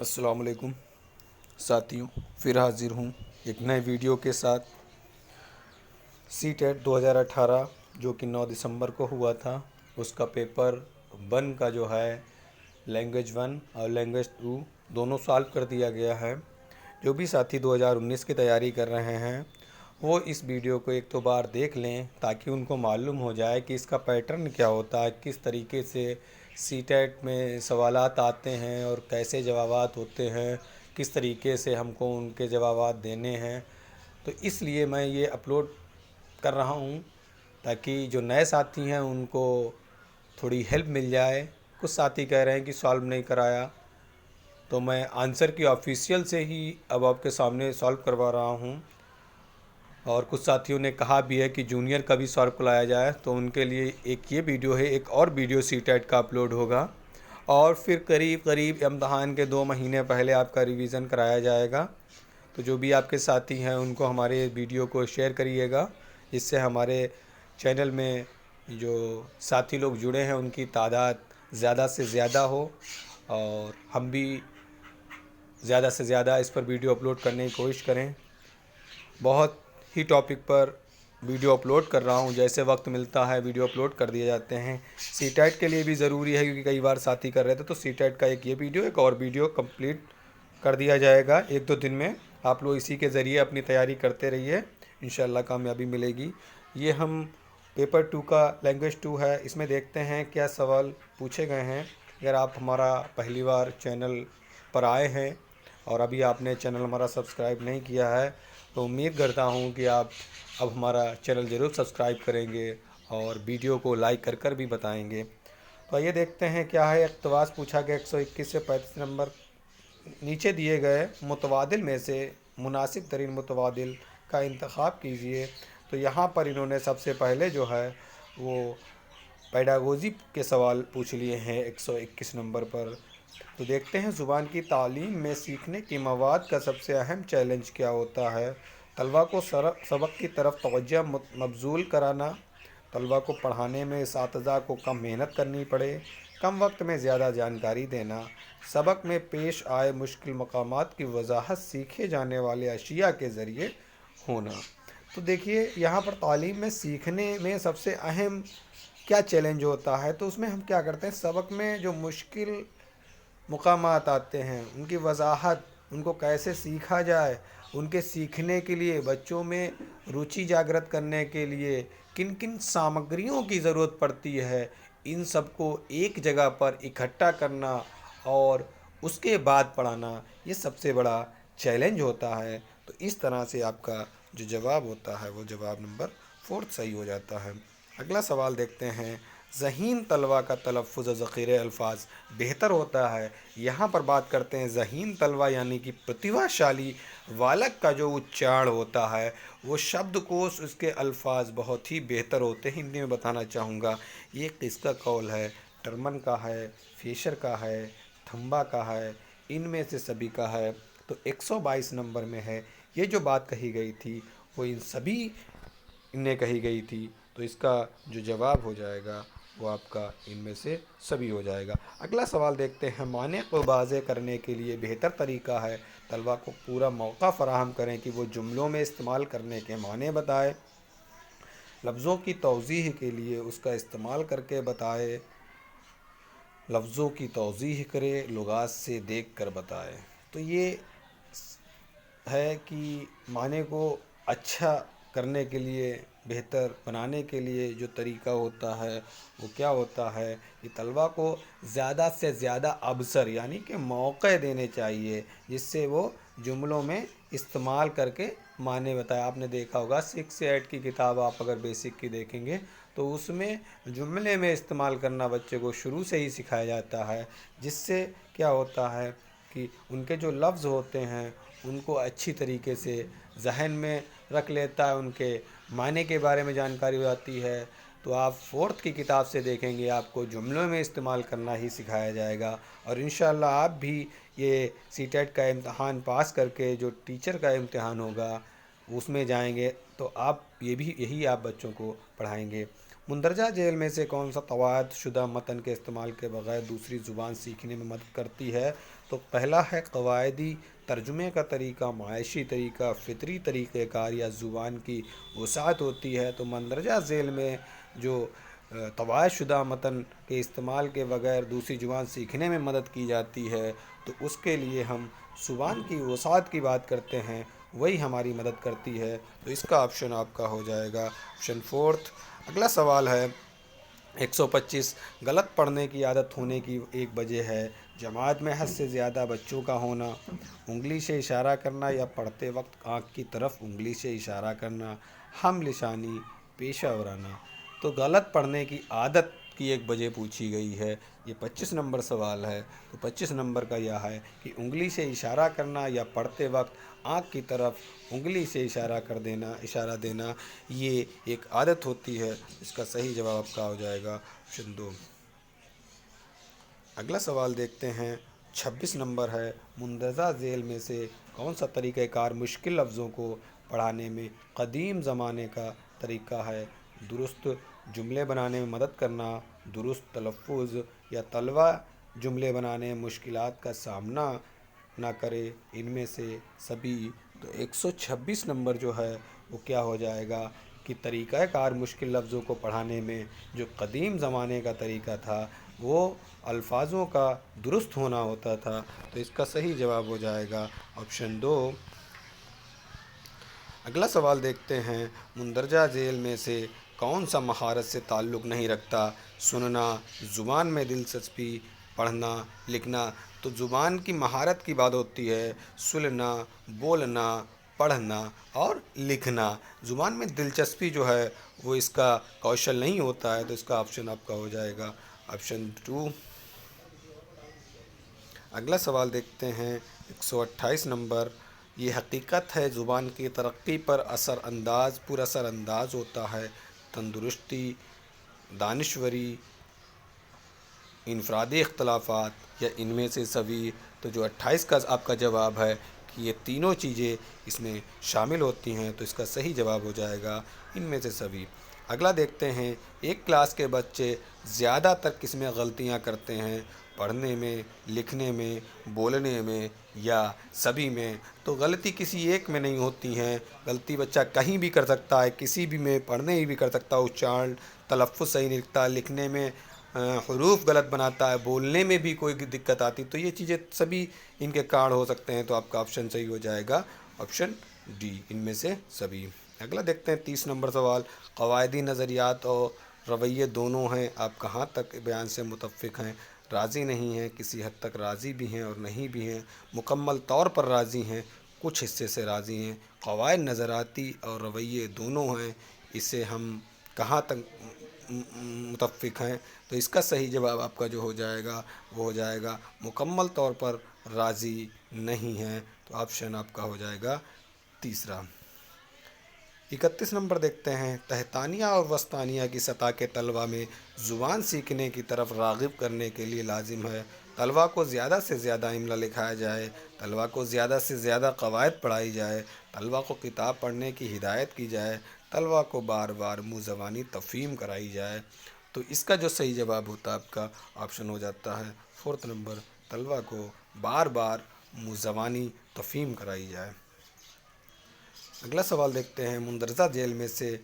السلام علیکم ساتھیوں، پھر حاضر ہوں ایک نئے ویڈیو کے ساتھ۔ سی ٹیٹ 2018 جو کہ 9 دسمبر کو ہوا تھا، اس کا پیپر 1 کا جو ہے لینگویج 1 اور لینگویج 2 دونوں سالو کر دیا گیا ہے۔ جو بھی ساتھی 2019 کی تیاری کر رہے ہیں وہ اس ویڈیو کو ایک تو بار دیکھ لیں تاکہ ان کو معلوم ہو جائے کہ اس کا پیٹرن کیا ہوتا ہے، کس طریقے سے سی ٹیٹ میں سوالات آتے ہیں اور کیسے جوابات ہوتے ہیں، کس طریقے سے ہم کو ان کے جوابات دینے ہیں۔ تو اس لیے میں یہ اپلوڈ کر رہا ہوں تاکہ جو نئے ساتھی ہیں ان کو تھوڑی ہیلپ مل جائے۔ کچھ ساتھی کہہ رہے ہیں کہ سالو نہیں کرایا، تو میں آنسر کی آفیشیل سے ہی اب آپ کے سامنے سالو کروا رہا ہوں۔ اور کچھ ساتھیوں نے کہا بھی ہے کہ جونیئر کا بھی سالو کرایا جائے، تو ان کے لیے ایک یہ ویڈیو ہے، ایک اور ویڈیو سی ٹیٹ کا اپلوڈ ہوگا، اور پھر قریب امتحان کے 2 مہینے پہلے آپ کا ریویژن کرایا جائے گا۔ تو جو بھی آپ کے ساتھی ہیں ان کو ہمارے ویڈیو کو شیئر کریے گا، جس سے ہمارے چینل میں جو ساتھی لوگ جڑے ہیں ان کی تعداد زیادہ سے زیادہ ہو، اور ہم بھی زیادہ سے زیادہ اس پر ویڈیو اپلوڈ کرنے کی کوشش کریں۔ بہت ہی ٹاپک پر ویڈیو اپلوڈ کر رہا ہوں، جیسے وقت ملتا ہے ویڈیو اپلوڈ کر دیے جاتے ہیں۔ سی ٹیٹ کے لیے بھی ضروری ہے کیونکہ کئی بار ساتھی کر رہے تھے، تو سی ٹیٹ کا ایک یہ ویڈیو، ایک اور ویڈیو کمپلیٹ کر دیا جائے گا 1-2 دن میں۔ آپ لوگ اسی کے ذریعے اپنی تیاری کرتے رہیے، انشاءاللہ کامیابی ملے گی۔ یہ ہم پیپر 2 کا لینگویج 2 ہے، اس میں دیکھتے ہیں کیا سوال پوچھے گئے ہیں۔ اگر آپ ہمارا پہلی بار چینل پر آئے ہیں اور ابھی آپ نے چینل ہمارا سبسکرائب نہیں کیا ہے، تو امید کرتا ہوں کہ آپ اب ہمارا چینل ضرور سبسکرائب کریں گے اور ویڈیو کو لائک کر بھی بتائیں گے۔ تو آئیے دیکھتے ہیں کیا ہے۔ اقتباس پوچھا گیا 121 سے 35 نمبر، نیچے دیے گئے متبادل میں سے مناسب ترین متبادل کا انتخاب کیجیے۔ تو یہاں پر انہوں نے سب سے پہلے جو ہے وہ پیڈاگوجی کے سوال پوچھ لیے ہیں 121 نمبر پر۔ تو دیکھتے ہیں زبان کی تعلیم میں سیکھنے کی مواد کا سب سے اہم چیلنج کیا ہوتا ہے۔ طلباء کو سبق کی طرف توجہ مبذول کرانا، طلباء کو پڑھانے میں اساتذہ کو کم محنت کرنی پڑے، کم وقت میں زیادہ جانکاری دینا، سبق میں پیش آئے مشکل مقامات کی وضاحت سیکھے جانے والے اشیاء کے ذریعے ہونا۔ تو دیکھیے یہاں پر تعلیم میں سیکھنے میں سب سے اہم کیا چیلنج ہوتا ہے، تو اس میں ہم کیا کرتے ہیں، سبق میں جو مشکل مقامات آتے ہیں ان کی وضاحت، ان کو کیسے سیکھا جائے، ان کے سیکھنے کے لیے بچوں میں روچی جاگرت کرنے کے لیے کن کن سامگریوں کی ضرورت پڑتی ہے، ان سب کو ایک جگہ پر اکٹھا کرنا اور اس کے بعد پڑھانا، یہ سب سے بڑا چیلنج ہوتا ہے۔ تو اس طرح سے آپ کا جو جواب ہوتا ہے وہ جواب نمبر 4 صحیح ہو جاتا ہے۔ اگلا سوال دیکھتے ہیں، ذہین طلباء کا تلفظ و ذخیرہ الفاظ بہتر ہوتا ہے۔ یہاں پر بات کرتے ہیں ذہین طلباء یعنی کہ پرتیبھا شالی والک کا جو اچار ہوتا ہے، وہ شبد کوش، اس کے الفاظ بہت ہی بہتر ہوتے ہیں۔ ہندی میں بتانا چاہوں گا، یہ کس کا قول ہے؟ ٹرمن کا ہے، فیشر کا ہے، تھمبا کا ہے، ان میں سے سبھی کا ہے۔ تو 122 نمبر میں ہے، یہ جو بات کہی گئی تھی وہ ان سبھی نے کہی گئی تھی، تو اس کا جو جواب ہو جائے گا وہ آپ کا ان میں سے سبھی ہو جائے گا۔ اگلا سوال دیکھتے ہیں، معنی کو واضح کرنے کے لیے بہتر طریقہ ہے طلباء کو پورا موقع فراہم کریں کہ وہ جملوں میں استعمال کرنے کے معنی بتائے، لفظوں کی توضیح کے لیے اس کا استعمال کر کے بتائے، لفظوں کی توضیح کرے، لغات سے دیکھ کر بتائے۔ تو یہ ہے کہ معنی کو اچھا کرنے کے لیے، بہتر بنانے کے لیے جو طریقہ ہوتا ہے وہ کیا ہوتا ہے کہ طلباء کو زیادہ سے زیادہ ابصر یعنی کہ موقع دینے چاہیے، جس سے وہ جملوں میں استعمال کر کے معنی بتائے۔ آپ نے دیکھا ہوگا 6 سے 8 کی کتاب آپ اگر بیسک کی دیکھیں گے تو اس میں جملے میں استعمال کرنا بچے کو شروع سے ہی سکھایا جاتا ہے، جس سے کیا ہوتا ہے کہ ان کے جو لفظ ہوتے ہیں ان کو اچھی طریقے سے ذہن میں رکھ لیتا ہے، ان کے معنی کے بارے میں جانکاری ہو جاتی ہے۔ تو آپ 4 کی کتاب سے دیکھیں گے آپ کو جملوں میں استعمال کرنا ہی سکھایا جائے گا، اور انشاءاللہ آپ بھی یہ سی ٹیٹ کا امتحان پاس کر کے جو ٹیچر کا امتحان ہوگا اس میں جائیں گے تو آپ یہی آپ بچوں کو پڑھائیں گے۔ مندرجہ ذیل میں سے کون سا قواعد شدہ متن کے استعمال کے بغیر دوسری زبان سیکھنے میں مدد کرتی ہے؟ تو پہلا ہے قواعدی ترجمے کا طریقہ، معاشی طریقہ، فطری طریقہ کار یا زبان کی وسعت ہوتی ہے۔ تو مندرجہ ذیل میں جو قواعد شدہ متن کے استعمال کے بغیر دوسری زبان سیکھنے میں مدد کی جاتی ہے، تو اس کے لیے ہم زبان کی وسعت کی بات کرتے ہیں، وہی ہماری مدد کرتی ہے۔ تو اس کا آپشن آپ کا ہو جائے گا آپشن فورتھ۔ اگلا سوال ہے 125، غلط پڑھنے کی عادت ہونے کی ایک وجہ ہے جماعت میں حد سے زیادہ بچوں کا ہونا، انگلی سے اشارہ کرنا یا پڑھتے وقت آنکھ کی طرف انگلی سے اشارہ کرنا، ہم لسانی، پیشہ ورانہ۔ تو غلط پڑھنے کی عادت کی ایک وجہ پوچھی گئی ہے، یہ 25 نمبر سوال ہے۔ تو 25 نمبر کا یہ ہے کہ انگلی سے اشارہ کرنا یا پڑھتے وقت آنکھ کی طرف انگلی سے اشارہ دینا یہ ایک عادت ہوتی ہے۔ اس کا صحیح جواب آپ کا ہو جائے گا آپشن 2۔ اگلا سوال دیکھتے ہیں 26 نمبر ہے، مندرجہ ذیل میں سے کون سا طریقہ کار مشکل لفظوں کو پڑھانے میں قدیم زمانے کا طریقہ ہے؟ درست جملے بنانے میں مدد کرنا، درست تلفظ، یا طلبہ جملے بنانے میں مشکلات کا سامنا نہ کرے، ان میں سے سبھی۔ تو 126 نمبر جو ہے وہ کیا ہو جائے گا کہ طریقہ کار مشکل لفظوں کو پڑھانے میں جو قدیم زمانے کا طریقہ تھا وہ الفاظوں کا درست ہونا ہوتا تھا۔ تو اس کا صحیح جواب ہو جائے گا آپشن 2۔ اگلا سوال دیکھتے ہیں، مندرجہ ذیل میں سے کون سا مہارت سے تعلق نہیں رکھتا؟ سننا، زبان میں دلچسپی، پڑھنا، لکھنا۔ تو زبان کی مہارت کی بات ہوتی ہے، سننا، بولنا، پڑھنا اور لکھنا۔ زبان میں دلچسپی جو ہے وہ اس کا کوشل نہیں ہوتا ہے، تو اس کا آپشن آپ کا ہو جائے گا آپشن 2۔ اگلا سوال دیکھتے ہیں 128 نمبر، یہ حقیقت ہے زبان کی ترقی پر پر اثر انداز ہوتا ہے تندرستی، دانشوری، انفرادی اختلافات یا ان میں سے سبھی۔ تو جو 28 کا آپ کا جواب ہے کہ یہ تینوں چیزیں اس میں شامل ہوتی ہیں، تو اس کا صحیح جواب ہو جائے گا ان میں سے سبھی۔ اگلا دیکھتے ہیں، ایک کلاس کے بچے زیادہ تر کس میں غلطیاں کرتے ہیں؟ پڑھنے میں، لکھنے میں، بولنے میں یا سبھی میں؟ تو غلطی کسی ایک میں نہیں ہوتی ہیں، غلطی بچہ کہیں بھی کر سکتا ہے، کسی بھی میں، پڑھنے ہی بھی کر سکتا ہے، اچارن، تلفظ صحیح نہیں لکھتا، لکھنے میں حروف غلط بناتا ہے، بولنے میں بھی کوئی دقت آتی، تو یہ چیزیں سبھی ان کے کارڈ ہو سکتے ہیں۔ تو آپ کا آپشن صحیح ہو جائے گا آپشن ڈی، ان میں سے سبھی۔ اگلا دیکھتے ہیں 30 نمبر سوال، قواعدی نظریات اور رویے دونوں ہیں، آپ کہاں تک بیان سے متفق ہیں؟ راضی نہیں ہیں، کسی حد تک راضی بھی ہیں اور نہیں بھی ہیں، مکمل طور پر راضی ہیں، کچھ حصے سے راضی ہیں۔ قواعد نظریاتی اور رویے دونوں ہیں، اسے ہم کہاں تک متفق ہیں؟ تو اس کا صحیح جواب آپ کا جو ہو جائے گا وہ ہو جائے گا مکمل طور پر راضی نہیں ہیں، تو آپشن آپ کا ہو جائے گا تیسرا۔ 31 نمبر دیکھتے ہیں، تحتانیہ اور وسطانیہ کی سطح کے طلبہ میں زبان سیکھنے کی طرف راغب کرنے کے لیے لازم ہے طلبہ کو زیادہ سے زیادہ املا لکھایا جائے، طلبہ کو زیادہ سے زیادہ قواعد پڑھائی جائے، طلبہ کو کتاب پڑھنے کی ہدایت کی جائے، طلبہ کو بار بار منہ زبانی تفہیم کرائی جائے۔ تو اس کا جو صحیح جواب ہوتا ہے آپ کا آپشن ہو جاتا ہے 4 نمبر، طلبہ کو بار بار منہ زبانی تفہیم کرائی جائے۔ اگلا سوال دیکھتے ہیں، مندرجہ ذیل میں سے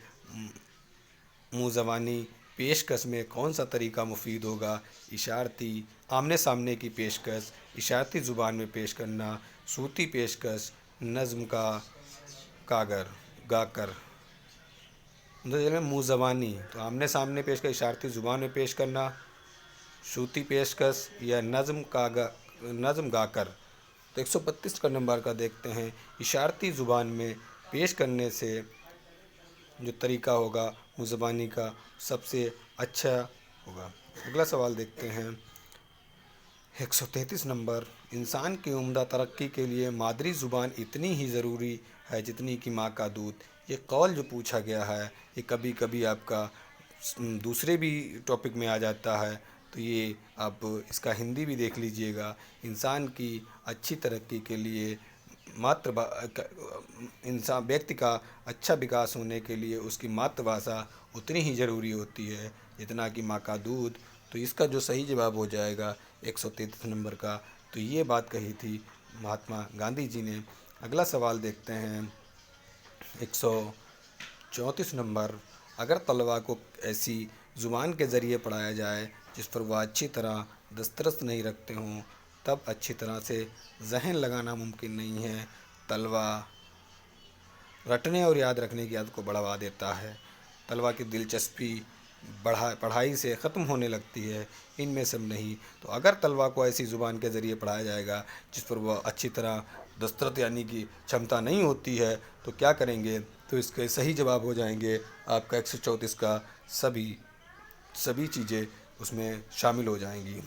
منہ زبانی پیشکش میں کون سا طریقہ مفید ہوگا؟ اشارتی، آمنے سامنے کی پیشکش، اشارتی زبان میں پیش کرنا، صوتی پیشکش، نظم کا گا کر۔ مندرجہ ذیل میں منہ زبانی، تو آمنے سامنے پیشکش، اشارتی زبان میں پیش کرنا، صوتی پیشکش یا نظم گا کر۔ تو 132 کا نمبر کا دیکھتے ہیں، اشارتی زبان میں پیش کرنے سے جو طریقہ ہوگا منہ زبانی کا سب سے اچھا ہوگا۔ اگلا سوال دیکھتے ہیں 133 نمبر، انسان کی عمدہ ترقی کے لیے مادری زبان اتنی ہی ضروری ہے جتنی کہ ماں کا دودھ۔ یہ قول جو پوچھا گیا ہے یہ کبھی کبھی آپ کا دوسرے بھی ٹاپک میں آ جاتا ہے، تو یہ آپ اس کا ہندی بھی دیکھ لیجئے گا۔ انسان کی اچھی ترقی کے لیے انسان ویکتی کا اچھا وکاس ہونے کے لیے اس کی ماتر بھاشا उतनी ही ज़रूरी होती है जितना कि माँ का दूध। तो इसका जो सही जवाब हो जाएगा 133 नंबर का। तो ये बात कही थी महात्मा गांधी जी ने। अगला सवाल देखते हैं 134 नंबर। अगर तलवा को ऐसी ज़ुबान के ज़रिए पढ़ाया जाए जिस पर वह अच्छी तरह दस्तरस नहीं रखते हों, तब अच्छी तरह से ज़हन लगाना मुमकिन नहीं है। तलवा रटने और याद रखने की आदत को बढ़ावा देता है। तलवा की दिलचस्पी पढ़ाई से ख़त्म होने लगती है। इनमें सब नहीं। तो अगर तलवा को ऐसी ज़ुबान के ज़रिए पढ़ाया जाएगा जिस पर वह अच्छी तरह दस्तरस यानी कि क्षमता नहीं होती है, तो क्या करेंगे? तो इसके सही जवाब हो जाएंगे आपका 134 का सभी चीज़ें उसमें शामिल हो जाएंगी।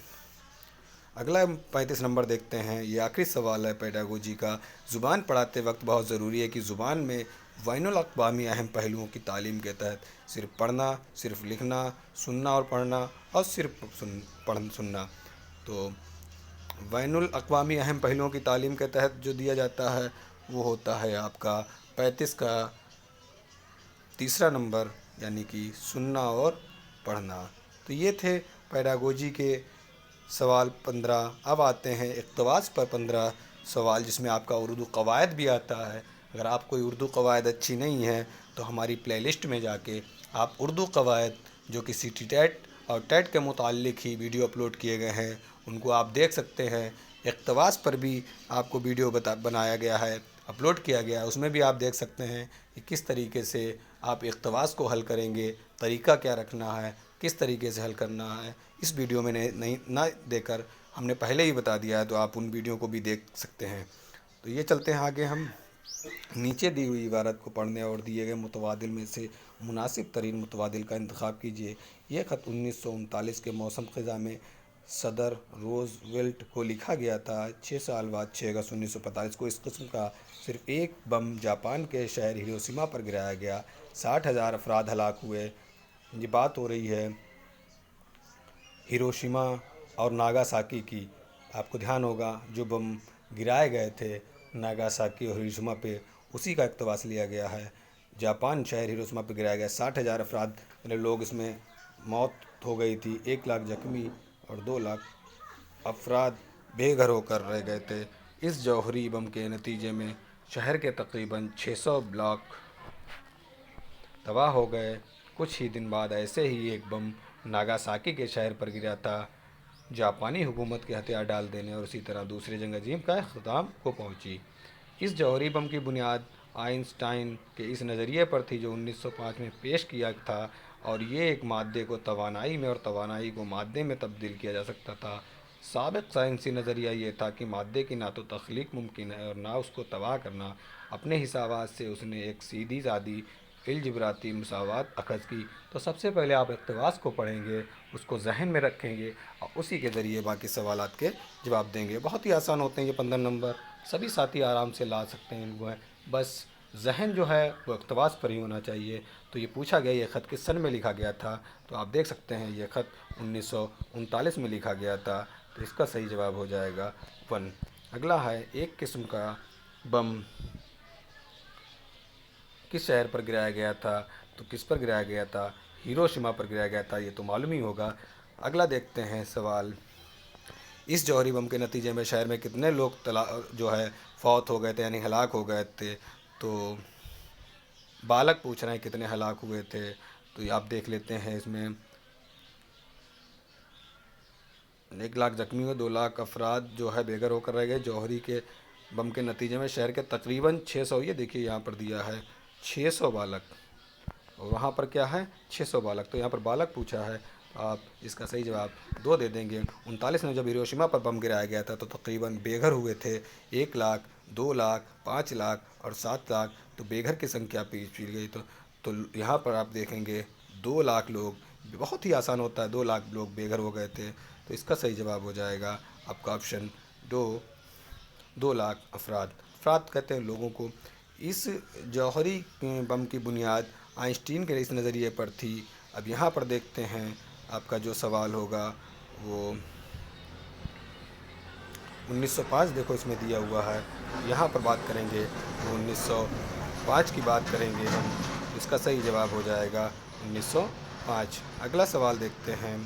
अगला 35 नंबर देखते हैं। ये आखिरी सवाल है पेडागोजी का। ज़ुबान पढ़ाते वक्त बहुत ज़रूरी है कि ज़ुबान में बैनुल अक़वामी अहम पहलुओं की तालीम के तहत सिर्फ पढ़ना, सिर्फ लिखना, सुनना और पढ़ना और सिर्फ सुनना। तो बैनुल अक़वामी अहम पहलुओं की तालीम के तहत जो दिया जाता है वो होता है आपका 35 का तीसरा नंबर, यानी कि सुनना और पढ़ना। तो ये थे पेडागोजी के सवाल 15। अब आते हैं इक़्तिबास पर 15 सवाल, जिसमें आपका उर्दू क़वायद भी आता है। अगर आप कोई उर्दू क़वायद अच्छी नहीं है तो हमारी प्लेलिस्ट में जाके आप उर्दू क़वायद जो कि सीटी टेट और टेट के मुताल्लिक़ ही वीडियो अपलोड किए गए हैं उनको आप देख सकते हैं। इक़्तिबास पर भी आपको वीडियो बनाया गया है, अपलोड किया गया है, उसमें भी आप देख सकते हैं कि किस तरीके से आप इक़्तिबास को हल करेंगे, तरीका क्या रखना है, किस तरीके से हल करना है। इस वीडियो में नहीं ना देकर हमने पहले ही बता दिया है, तो आप उन वीडियो को भी देख सकते हैं। तो ये चलते हैं आगे। हम नीचे दी हुई इबारत को पढ़ने और दिए गए मुतवादिल में से मुनासिब तरीन मुतवादिल का इंतखाब कीजिए। यह ख़त 1939 के मौसम ख़ज़ा में सदर रोज़वेल्ट को लिखा गया था। 6 साल बाद 6 अगस्त 1945 को इस किस्म का सिर्फ एक बम जापान के शहर हिरोशिमा पर गिराया गया। 60,000 अफराद हलाक हुए। ये बात हो रही है हिरोशिमा और नागासाकी की। आपको ध्यान होगा जो बम गिराए गए थे नागासाकी और हिरोशिमा पे, उसी का इक़्तिबास लिया गया है। जापान शहर हिरोशिमा पे गिराया गया। 60,000 अफराद लोग इसमें मौत हो गई थी। 1 लाख ज़ख्मी और 2 लाख अफराद बेघर होकर रह गए थे। इस जौहरी बम के नतीजे में शहर के तकरीबन 600 ब्लॉक तबाह हो गए। कुछ ही दिन बाद ऐसे ही एक बम नागासाकी के शहर पर गिरा था, जापानी हुकूमत के हथियार डाल देने और उसी तरह दूसरी जंग अज़ीम का अख्ताम को पहुंची। इस जौहरी बम की बुनियाद आइंस्टाइन के इस नज़रिए पर थी जो 1905 में पेश किया था, और ये एक मादे को तवानाई में और तवानाई को मादे में तब्दील किया जा सकता था। साबिक़ साइंसी नज़रिया ये था कि मादे की ना तो तख्लीक मुमकिन है और ना उसको तबाह करना। अपने हिसाबात से उसने एक सीधी सादी अलजबराती मसावात अखज़ की। तो सबसे पहले आप इक़्तिबास को पढ़ेंगे, उसको जहन में रखेंगे और उसी के ज़रिए बाकी सवालात के जवाब देंगे। बहुत ही आसान होते हैं ये 15 नंबर, सभी साथी आराम से ला सकते हैं इनको। बस जहन जो है वो इक़्तिबास पर ही होना चाहिए। तो ये पूछा गया ये ख़त किस सन में लिखा गया था, तो आप देख सकते हैं ये ख़त 1939 में लिखा गया था। तो इसका सही जवाब हो जाएगा 1। अगला है एक किस्म का बम किस शहर पर गिराया गया था, तो किस पर गिराया गया था? हिरोशिमा पर गिराया गया था, ये तो मालूम ही होगा। अगला देखते हैं सवाल। इस जौहरी बम के नतीजे में शहर में कितने लोग जो है फौत हो गए थे, यानी हलाक हो गए थे? तो बालक पूछ रहे हैं कितने हलाक हुए थे, तो आप देख लेते हैं। इसमें 1 लाख ज़ख्मी हुए, 2 लाख अफराद जो है बेघर होकर रह गए। जौहरी के बम के नतीजे में शहर के तकरीबन 600, ये देखिए यहाँ पर दिया है 600 बालक, और वहाँ पर क्या है 600 बालक। तो यहाँ पर बालक पूछा है, आप इसका सही जवाब 2 दे देंगे। 39 में जब हिरोशिमा पर बम गिराया गया था तो तकरीबन बेघर हुए थे 1 लाख, 2 लाख, 5 लाख और 7 लाख। तो बेघर की संख्या पीछी गई। तो यहाँ पर आप देखेंगे 2 लाख लोग, बहुत ही आसान होता है, 2 लाख लोग बेघर हो गए थे। तो इसका सही जवाब हो जाएगा आपका ऑप्शन 2 लाख अफराद। अफराद कहते हैं लोगों को। इस जौहरी बम की बुनियाद आइंस्टीन के इस नज़रिए पर थी। अब यहाँ पर देखते हैं आपका जो सवाल होगा वो 1905, देखो इसमें दिया हुआ है। यहाँ पर बात करेंगे तो 1905 की बात करेंगे हम। इसका सही जवाब हो जाएगा 1905। अगला सवाल देखते हैं।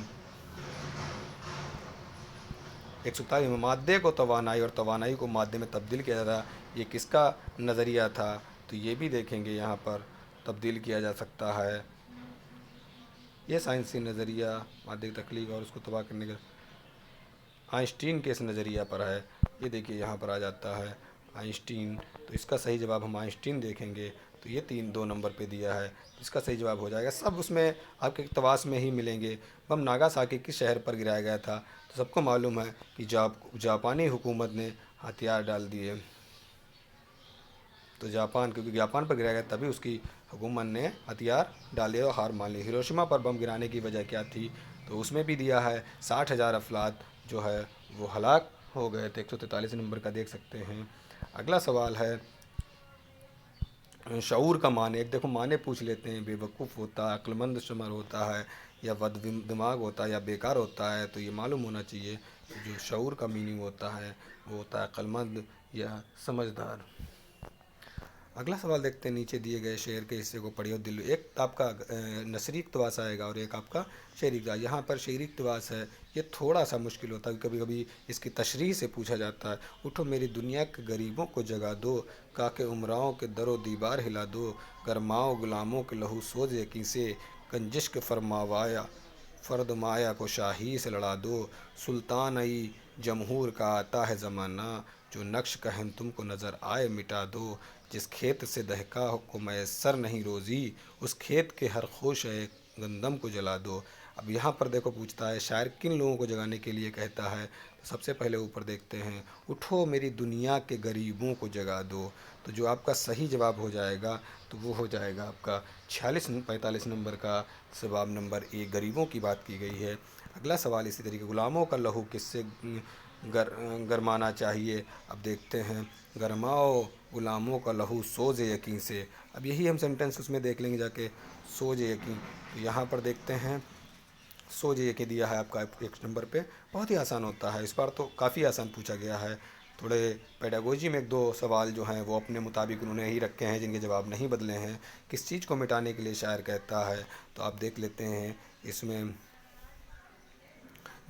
147 में मादे को तवानाई और तवानाई को मादे में तब्दील किया जाता है, ये किसका नज़रिया था? तो ये भी देखेंगे, यहाँ पर तब्दील किया जा सकता है। ये साइंसी नज़रिया मादे की तख्लीक और उसको तबाह करने का आइंस्टीन के इस नज़रिया पर है। ये देखिए यहाँ पर आ जाता है आइंस्टीन। तो इसका सही जवाब हम आइंस्टीन देखेंगे। तो ये 2 नंबर पे दिया है, इसका सही जवाब हो जाएगा। सब उसमें आपके इक़्तिबास में ही मिलेंगे। बम नागासाकी किस शहर पर गिराया गया था? तो सबको मालूम है कि जापानी हुकूमत ने हथियार डाल दिए। तो जापान, क्योंकि जापान पर गिराया गया तभी उसकी हुकूमत ने हथियार डाले और हार मान ली। हिरोशिमा पर बम गिराने की वजह क्या थी? तो उसमें भी दिया है 60,000 अफराद जो है वो हलाक हो गए थे। 143 नंबर का देख सकते हैं। अगला सवाल है शऊर का माने। एक देखो माने पूछ लेते हैं। बेवकूफ़ होता है, अक्लमंद शुमार होता है, या बद दिमाग होता है, या बेकार होता है। तो ये मालूम होना चाहिए। जो शऊर का मीनिंग होता है वो होता है अक्लमंद या समझदार। अगला सवाल देखते हैं। नीचे दिए गए शेर के हिस्से को पढ़िए। दिल एक आपका नसरी इक़्तिबास आएगा और एक आपका शेरी इक़्तिबास। यहाँ पर शेरी इक़्तिबास है, ये थोड़ा सा मुश्किल होता है, कभी कभी इसकी तशरीह से पूछा जाता है। उठो मेरी दुनिया के गरीबों को जगा दो, काके उमराओं के दरो दीवार हिला दो, गरमाओ गुलामों के लहू सोज यकी से, गंजिश के फरमावाया फ़र्द माया को शाही से लड़ा दो, सुल्तान आई जमहूर का आता है ज़माना, जो नक्श कहन तुमको नज़र आए मिटा दो, जिस खेत से दहका को मैसर नहीं रोज़ी, उस खेत के हर खोश है गंदम को जला दो। अब यहाँ पर देखो पूछता है शायर किन लोगों को जगाने के लिए कहता है। तो सबसे पहले ऊपर देखते हैं, उठो मेरी दुनिया के गरीबों को जगा दो। तो जो आपका सही जवाब हो जाएगा तो वो हो जाएगा आपका 45 नंबर का जवाब नंबर ए, गरीबों की बात की गई है। अगला सवाल इसी तरीके, गुलामों का लहू किससे गरमाना चाहिए? अब देखते हैं, गरमाओ गुलामों का लहू सोज यकीन से। अब यही हम सेंटेंस उसमें देख लेंगे जाके, सोज यकीन। तो यहाँ पर देखते हैं सोज यकीन दिया है आपका 1 नंबर पे। बहुत ही आसान होता है, इस बार तो काफ़ी आसान पूछा गया है। थोड़े पेडागोजी में 1-2 सवाल जो हैं वो अपने मुताबिक उन्होंने ही रखे हैं, जिनके जवाब नहीं बदले हैं। किस चीज़ को मिटाने के लिए शायर कहता है? तो आप देख लेते हैं इसमें,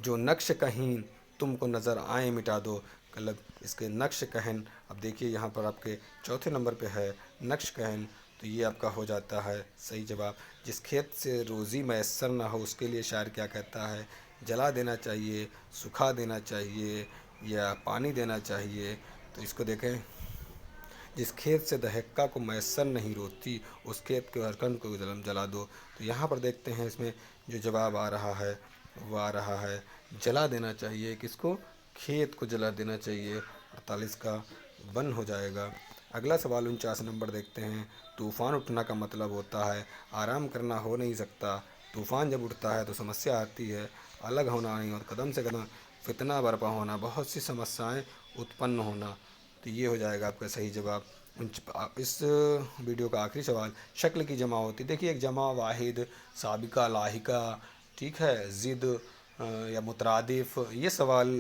जो नक्श कहीं तुमको नज़र आए मिटा दो। मतलब इसके नक्श कहन, अब देखिए यहाँ पर आपके 4थे नंबर पे है नक्श कहन। तो ये आपका हो जाता है सही जवाब। जिस खेत से रोज़ी मैसर ना हो उसके लिए शायर क्या कहता है? जला देना चाहिए, सुखा देना चाहिए, या पानी देना चाहिए। तो इसको देखें, जिस खेत से दहक्का को मैसर नहीं रोती, उस खेत के हरकन को जला दो। तो यहाँ पर देखते हैं इसमें जो जवाब आ रहा है वो आ रहा है जला देना चाहिए। किसको? खेत को जला देना चाहिए। 48 का 1 हो जाएगा। अगला सवाल 49 नंबर देखते हैं। तूफ़ान उठना का मतलब होता है आराम करना हो नहीं सकता। तूफ़ान जब उठता है तो समस्या आती है, अलग होना नहीं, और कदम से कदम फितना बर्पा होना, बहुत सी समस्याएं उत्पन्न होना। तो ये हो जाएगा आपका सही जवाब। इस वीडियो का आखिरी सवाल, शक्ल की जमा होती। देखिए एक जमा, वाहिद, साबिका, लाहिका, ठीक है, ज़िद या मुतरादिफ, ये सवाल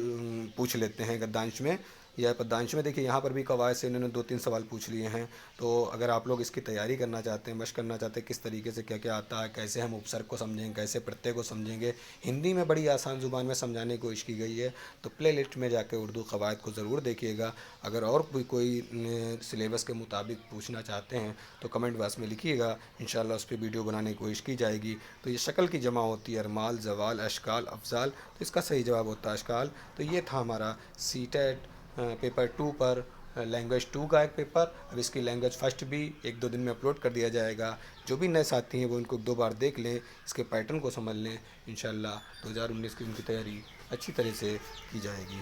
पूछ लेते हैं गद्यांश में या पद्यांश में। देखिए यहाँ पर भी कवायद से इन्होंने 2-3 सवाल पूछ लिए हैं। तो अगर आप लोग इसकी तैयारी करना चाहते हैं, मशक़ करना चाहते हैं किस तरीके से क्या क्या आता है, कैसे हम उपसर्ग को समझेंगे, कैसे प्रत्यय को समझेंगे, हिंदी में बड़ी आसान ज़ुबान में समझाने की कोशिश की गई है। तो प्ले लिस्ट में जाकर उर्दू कवायद को ज़रूर देखिएगा। अगर और भी कोई सिलेबस के मुताबिक पूछना चाहते हैं तो कमेंट बॉक्स में लिखिएगा, इंशाल्लाह उस पर वीडियो बनाने की कोशिश की जाएगी। तो ये शक्ल की जमा होती है अरमाल, जवाल, अशकाल, अफजाल। तो इसका सही जवाब होता है अशकाल। तो ये था हमारा सीटेट पेपर 2 पर लैंग्वेज 2 का एक पेपर। अब इसकी लैंग्वेज फर्स्ट भी 1-2 दिन में अपलोड कर दिया जाएगा। जो भी नए साथी हैं वो इनको 2 बार देख लें, इसके पैटर्न को समझ लें। इंशाल्लाह 2019 की उनकी तैयारी अच्छी तरह से की जाएगी।